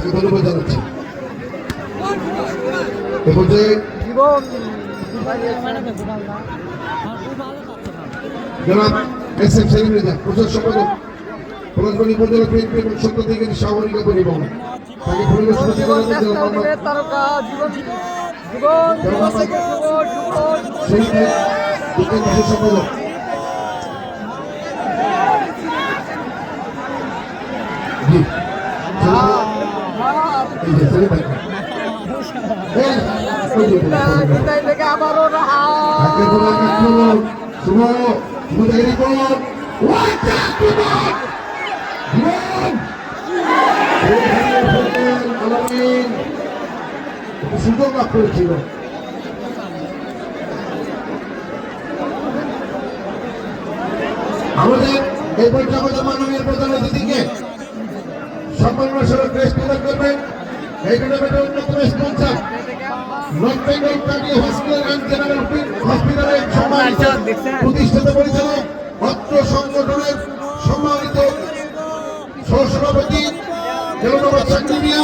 তাকে ধন্যবাদ জানাচ্ছি। এ পর্যায়ে জনাব এস.এম. সেলিম রেজা, প্রচার সম্পাদক, পলাশবাড়ী উপজেলা বিএনপি এবং সত্যাধিকারী সামরিক পরিবহন, তাকে পরিবেশন করেন জনাব মোহাম্মদ শহীদ বিজ্ঞান বিশেষ সম্পাদক। জি সেলিম ভাই সুযোগ লাভ করেছিল। আমাদের এই বৈঠকে মাননীয় প্রধান অতিথিকে সম্মাননা স্বরূপ ক্রেস্ট প্রদান করবেন এই টুর্নামেন্টের অন্যতম sponsor north Bengal cardio hospital and general হসপিটালের সম্মানিত প্রতিষ্ঠাতা পরিচালক, অত্র সংগঠনের সম্মানিত সহসভাপতি জনাব চাকরি মিয়া,